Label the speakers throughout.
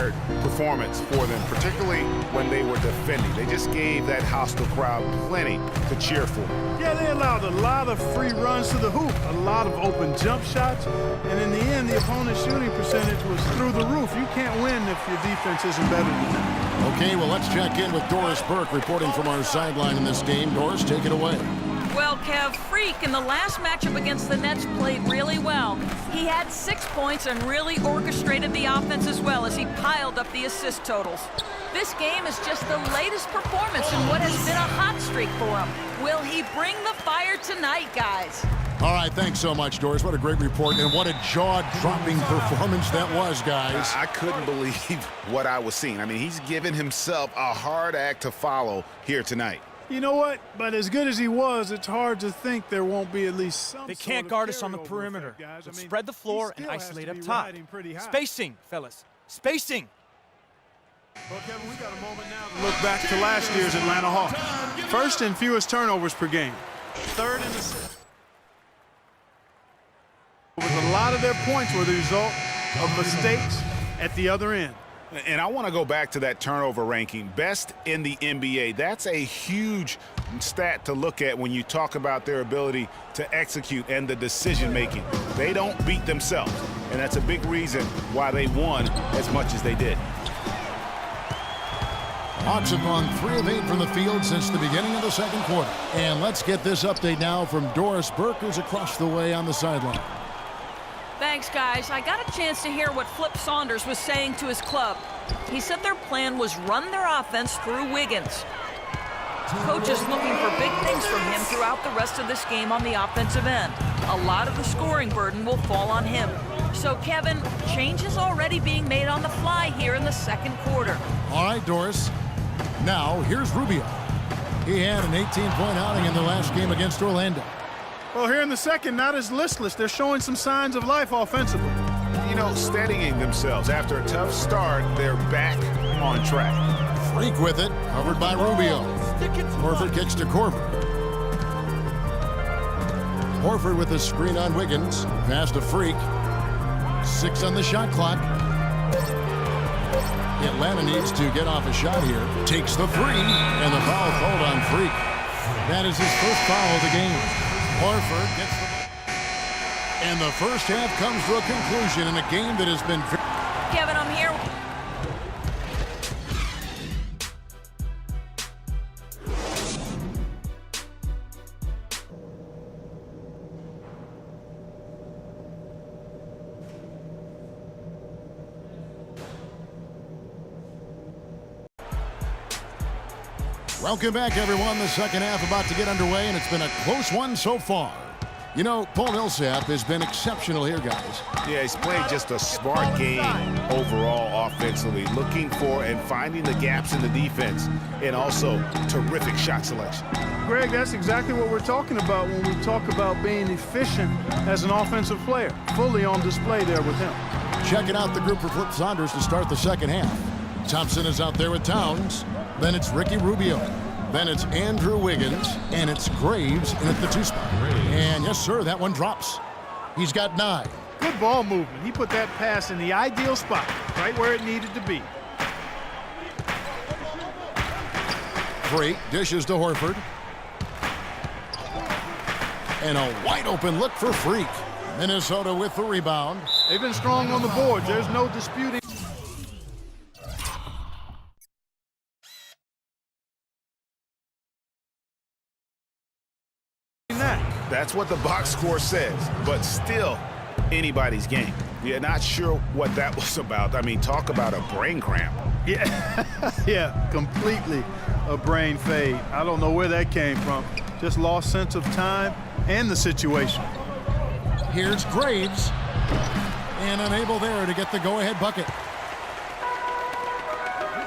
Speaker 1: inspired performance for them, particularly when they were defending. They just gave that hostile crowd plenty to cheer for.
Speaker 2: Yeah, they allowed a lot of free runs to the hoop, a lot of open jump shots, and in the end, the opponent's shooting percentage was through the roof. You can't win if your defense isn't better than that.
Speaker 3: Okay, well, let's check in with Doris Burke reporting from our sideline in this game. Doris, take it away.
Speaker 4: Well, Kev, Freak in the last matchup against the Nets played really well. He had 6 points and really orchestrated the offense as well as he piled up the assist totals. This game is just the latest performance in what has been a hot streak for him. Will he bring the fire tonight, guys?
Speaker 3: All right, thanks so much, Doris. What a great report, and what a jaw-dropping performance that was, guys.
Speaker 1: I couldn't believe what I was seeing. I mean, he's given himself a hard act to follow here tonight.
Speaker 2: You know what? But as good as he was, it's hard to think there won't be at least some.
Speaker 5: They can't guard us on the perimeter. So spread the floor and isolate up top. Spacing, fellas. Spacing.
Speaker 2: Well, Kevin, we got a moment now to look back to last year's Atlanta Hawks. First in fewest turnovers per game. Third in assists. A lot of their points were the result of mistakes at the other end.
Speaker 1: And I want to go back to that turnover ranking. Best in the NBA. That's a huge stat to look at when you talk about their ability to execute and the decision-making. They don't beat themselves, and that's a big reason why they won as much as they did.
Speaker 3: Hawks have gone 3 of 8 from the field since the beginning of the second quarter. And let's get this update now from Doris Burke, who's across the way on the sideline.
Speaker 4: Thanks, guys. I got a chance to hear what Flip Saunders was saying to his club. He said their plan was run their offense through Wiggins. Coach is looking for big things from him throughout the rest of this game on the offensive end. A lot of the scoring burden will fall on him. So, Kevin, change is already being made on the fly here in the second quarter.
Speaker 3: All right, Doris. Now, here's Rubio. He had an 18-point outing in the last game against Orlando.
Speaker 2: Well, here in the second, not as listless. They're showing some signs of life offensively.
Speaker 1: You know, steadying themselves. After a tough start, they're back on track.
Speaker 3: Freak with it, covered by Rubio. Horford kicks to Korver. Horford with the screen on Wiggins. Pass to Freak. 6 on the shot clock. Atlanta needs to get off a shot here. Takes the 3, and the foul called on Freak. That is his first foul of the game. Horford gets the... And the first half comes to a conclusion in a game that has been...
Speaker 4: Kevin, I'm here.
Speaker 3: Welcome back, everyone. The second half about to get underway, and it's been a close one so far. You know, Paul Millsap has been exceptional here, guys.
Speaker 1: Yeah, he's played just a smart game overall offensively, looking for and finding the gaps in the defense, and also terrific shot selection.
Speaker 2: Greg, that's exactly what we're talking about when we talk about being efficient as an offensive player. Fully on display there with him.
Speaker 3: Checking out the group for Flip Saunders to start the second half. Thompson is out there with Towns. Then it's Ricky Rubio. Then it's Andrew Wiggins. And it's Graves in at the 2 spot. And yes, sir, that one drops. He's got 9.
Speaker 2: Good ball movement. He put that pass in the ideal spot, right where it needed to be.
Speaker 3: Freak dishes to Horford. And a wide open look for Freak. Minnesota with the rebound.
Speaker 2: They've been strong on the boards. There's no disputing.
Speaker 1: That's what the box score says, but still anybody's game. Yeah, not sure what that was about. I mean, talk about a brain cramp.
Speaker 2: Yeah, yeah, completely a brain fade. I don't know where that came from. Just lost sense of time and the situation.
Speaker 3: Here's Graves, and unable there to get the go-ahead bucket.
Speaker 5: You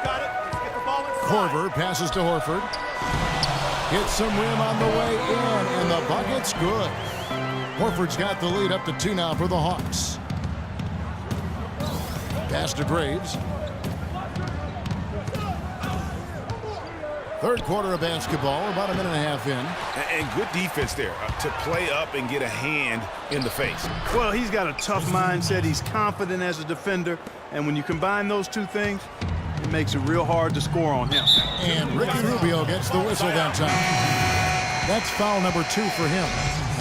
Speaker 5: got it. Let's get the ball inside.
Speaker 3: Korver passes to Horford. Hits some rim on the way in, and the bucket's good. Horford's got the lead up to 2 now for the Hawks. Pass to Graves. Third quarter of basketball, about a minute and a half in.
Speaker 1: And good defense there to play up and get a hand in the face.
Speaker 2: Well, he's got a tough mindset. He's confident as a defender. And when you combine those two things, it makes it real hard to score on him.
Speaker 3: And Ricky Rubio gets the whistle that time. That's foul number 2 for him.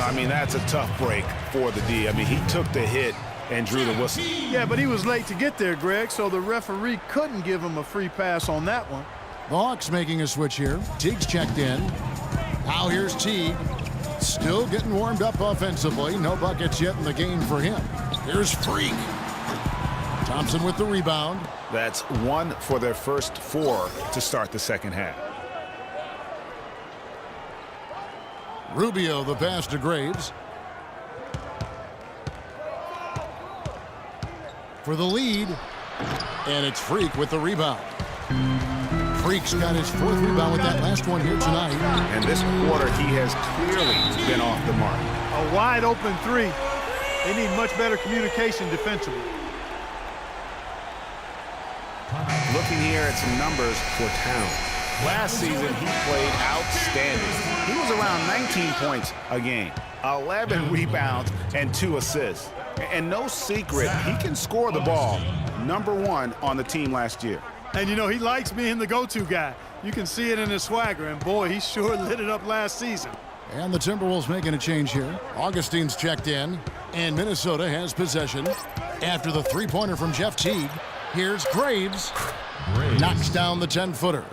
Speaker 1: I mean, that's a tough break for the D. I mean, he took the hit and drew the whistle.
Speaker 2: Yeah, but he was late to get there, Greg, so the referee couldn't give him a free pass on that one.
Speaker 3: The Hawks making a switch here. Teague's checked in. Now here's Teague. Still getting warmed up offensively. No buckets yet in the game for him. Here's Freak. Thompson with the rebound.
Speaker 1: That's 1 for their first 4 to start the second half.
Speaker 3: Rubio the pass to Graves. For the lead. And it's Freak with the rebound. Freak's got his 4th rebound with that last one here tonight.
Speaker 1: And this quarter, he has clearly been off the mark.
Speaker 2: A wide open 3. They need much better communication defensively.
Speaker 1: Looking here at some numbers for Towns. Last season, he played outstanding. He was around 19 points a game, 11 rebounds, and 2 assists. And no secret, he can score the ball. #1 on the team last year.
Speaker 2: And, you know, he likes being the go-to guy. You can see it in his swagger, and, boy, he sure lit it up last season.
Speaker 3: And the Timberwolves making a change here. Augustine's checked in, and Minnesota has possession. After the three-pointer from Jeff Teague, here's Graves. Knocks down the 10-footer.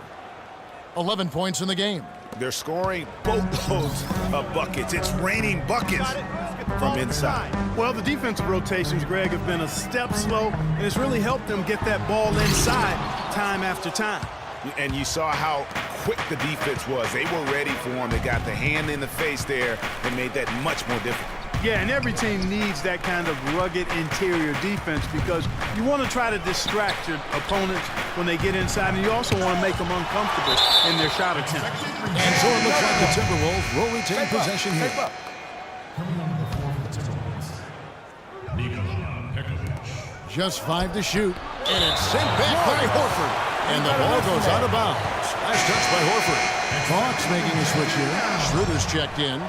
Speaker 3: 11 points in the game.
Speaker 1: They're scoring boatloads of buckets. It's raining buckets from inside.
Speaker 2: Well, the defensive rotations, Greg, have been a step slow, and it's really helped them get that ball inside time after time.
Speaker 1: And you saw how quick the defense was. They were ready for him. They got the hand in the face there and made that much more difficult.
Speaker 2: Yeah, and every team needs that kind of rugged interior defense because you want to try to distract your opponents when they get inside, and you also want to make them uncomfortable in their shot attempt.
Speaker 3: And so it looks like the Timberwolves will retain possession here. Just 5 to shoot, and it's sent back by Horford. And the ball goes out of bounds. Nice touch by Horford. Hawks making a switch here. Schroeder's checked in.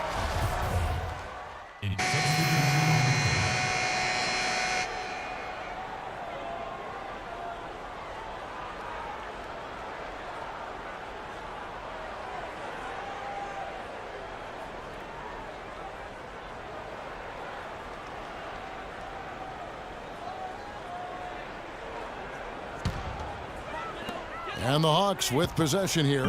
Speaker 3: And the Hawks with possession here.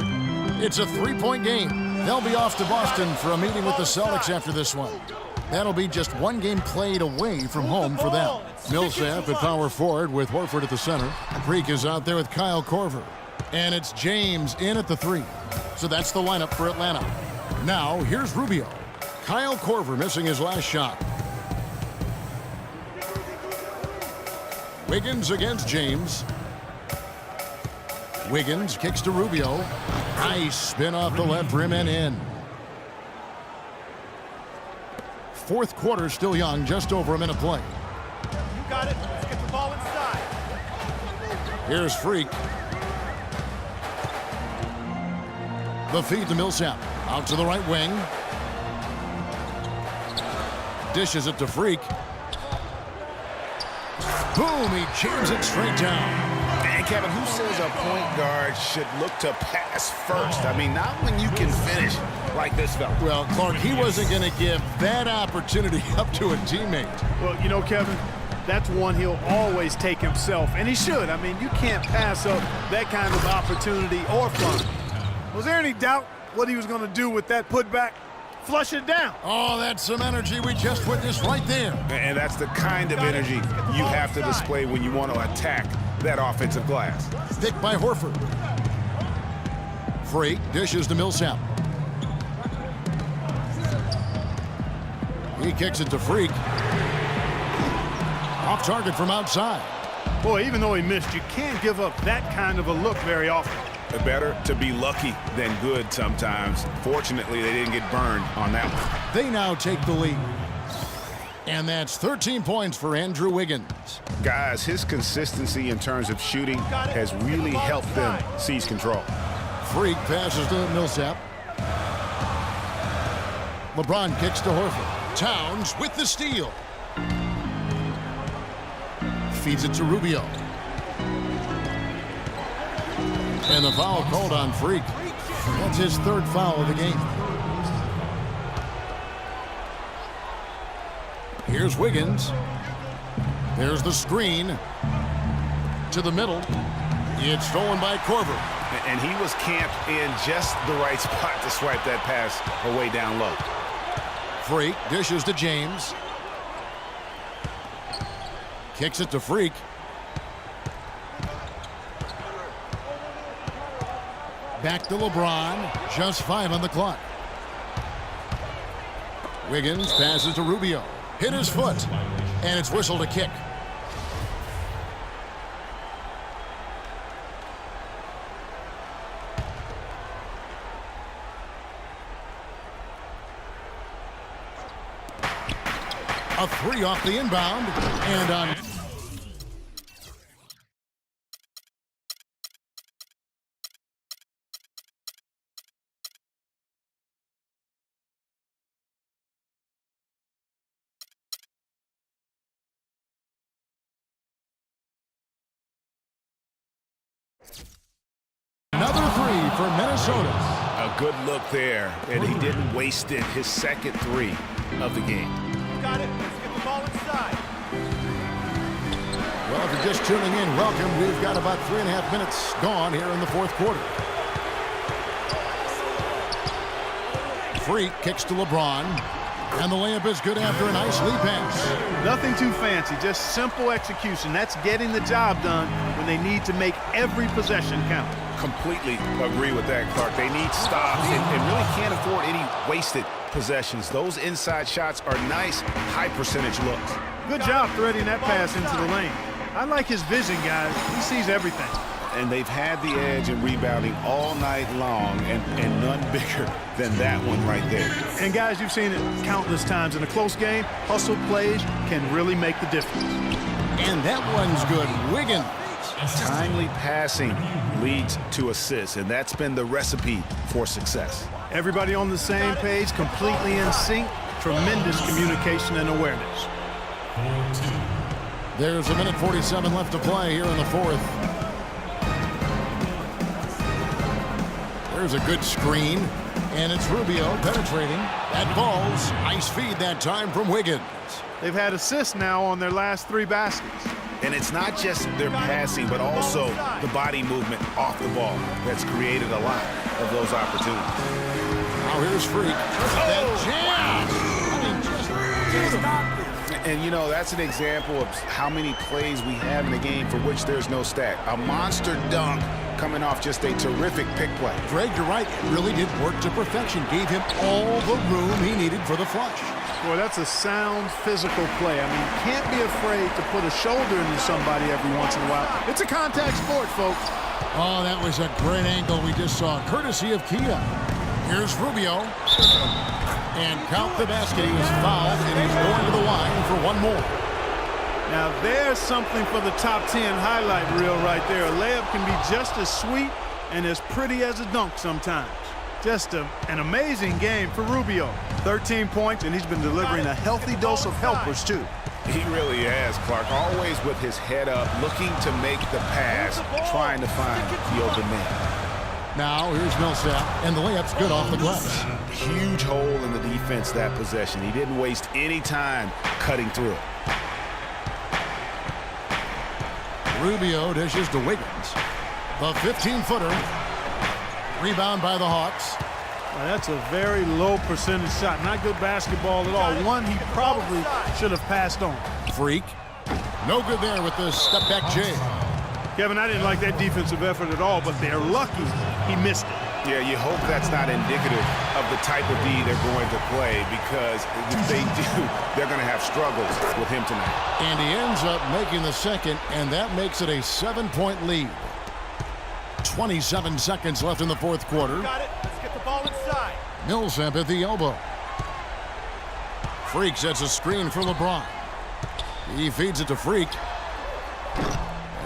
Speaker 3: It's a 3-point game. They'll be off to Boston for a meeting with the Celtics after this one. That'll be just 1 game played away from home for them. Millsap at power forward with Horford at the center. Freak is out there with Kyle Korver. And it's James in at the 3. So that's the lineup for Atlanta. Now, here's Rubio. Kyle Korver missing his last shot. Wiggins against James. Wiggins kicks to Rubio. Nice spin off the left rim and in. 4th quarter still young, just over a minute play.
Speaker 5: You got it. Let's get the ball inside.
Speaker 3: Here's Freak. The feed to Millsap. Out to the right wing. Dishes it to Freak. Boom, he jams it straight down.
Speaker 1: And Kevin, who says a point guard should look to pass first? I mean, not when you can finish like this fella.
Speaker 3: Well, Clark, he wasn't going to give that opportunity up to a teammate.
Speaker 2: Well, you know, Kevin, that's one he'll always take himself, and he should. I mean, you can't pass up that kind of opportunity or fun. Was there any doubt what he was going to do with that putback? Flush it down.
Speaker 3: Oh, that's some energy we just witnessed right there.
Speaker 1: And that's the kind of energy you have to display when you want to attack that offensive glass.
Speaker 3: Thick by Horford. Freak dishes to Millsap. He kicks it to Freak. Off target from outside.
Speaker 2: Boy, even though he missed, you can't give up that kind of a look very often.
Speaker 1: Better to be lucky than good sometimes. Fortunately, they didn't get burned on that one.
Speaker 3: They now take the lead. And that's 13 points for Andrew Wiggins.
Speaker 1: Guys, his consistency in terms of shooting has really helped them seize control.
Speaker 3: Freak passes to Millsap. LeBron kicks to Horford. Towns with the steal. Feeds it to Rubio. And the foul called on Freak. That's his third foul of the game. Here's Wiggins. There's the screen. To the middle. It's stolen by Korver.
Speaker 1: And he was camped in just the right spot to swipe that pass away down low.
Speaker 3: Freak dishes to James. Kicks it to Freak. Back to LeBron. Just 5 on the clock. Wiggins passes to Rubio. Hit his foot. And it's whistled a kick. A 3 off the inbound. And on. Another 3 for Minnesota.
Speaker 1: A good look there, and he didn't waste it. His second 3 of the game.
Speaker 5: Got it. Let's get the ball inside.
Speaker 3: Well, if you're just tuning in, welcome. We've got about 3.5 minutes gone here in the fourth quarter. Freak kicks to LeBron. And the layup is good after a nice lead pass.
Speaker 2: Nothing too fancy, just simple execution. That's getting the job done when they need to make every possession count.
Speaker 1: Completely agree with that, Clark. They need stops and really can't afford any wasted possessions. Those inside shots are nice, high-percentage looks.
Speaker 2: Good job threading that pass into the lane. I like his vision, guys. He sees everything.
Speaker 1: And they've had the edge in rebounding all night long, and none bigger than that one right there.
Speaker 2: And, guys, you've seen it countless times. In a close game, hustle plays can really make the difference.
Speaker 3: And that one's good. Wiggins.
Speaker 1: Timely passing leads to assists, and that's been the recipe for success.
Speaker 2: Everybody on the same page, completely in sync. Tremendous communication and awareness.
Speaker 3: There's 1:47 left to play here in the fourth. There's a good screen, and it's Rubio penetrating. That ball's nice feed that time from Wiggins.
Speaker 2: They've had assists now on their last 3 baskets.
Speaker 1: And it's not just their passing, but also the body movement off the ball that's created a lot of those opportunities.
Speaker 3: Now here's Freak. That jam! I mean, just
Speaker 1: And, you know, that's an example of how many plays we have in a game for which there's no stat. A monster dunk coming off just a terrific pick play.
Speaker 3: Greg, you're right. It really did work to perfection. Gave him all the room he needed for the flush.
Speaker 2: Boy, that's a sound physical play. I mean, you can't be afraid to put a shoulder into somebody every once in a while. It's a contact sport, folks.
Speaker 3: Oh, that was a great angle we just saw, courtesy of Kia. Here's Rubio. And count the basket. He was fouled, and he's going to the line for one more.
Speaker 2: Now, there's something for the top 10 highlight reel right there. A layup can be just as sweet and as pretty as a dunk sometimes. Just an amazing game for Rubio. 13 points, and he's been delivering a healthy dose of helpers, too.
Speaker 1: He really has, Clark. Always with his head up, looking to make the pass, trying to find the open man.
Speaker 3: Now, here's Millsap, and the layup's good off the glass.
Speaker 1: Huge hole in the defense that possession. He didn't waste any time cutting through it.
Speaker 3: Rubio dishes to Wiggins. The 15-footer. Rebound by the Hawks.
Speaker 2: Well, that's a very low percentage shot. Not good basketball at all. One he probably should have passed on.
Speaker 3: Freak. No good there with the step-back jam.
Speaker 2: Kevin, I didn't like that defensive effort at all, but they're lucky he missed it.
Speaker 1: Yeah, you hope that's not indicative of the type of D they're going to play, because if they do, they're going to have struggles with him tonight.
Speaker 3: And he ends up making the second, and that makes it a 7-point lead. 27 seconds left in the fourth quarter.
Speaker 5: Got it. Let's get the ball inside.
Speaker 3: Millsap at the elbow. Freak sets a screen for LeBron. He feeds it to Freak.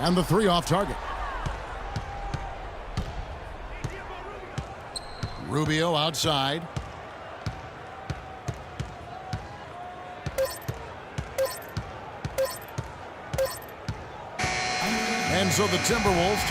Speaker 3: And the 3 off target. Rubio outside. And so the Timberwolves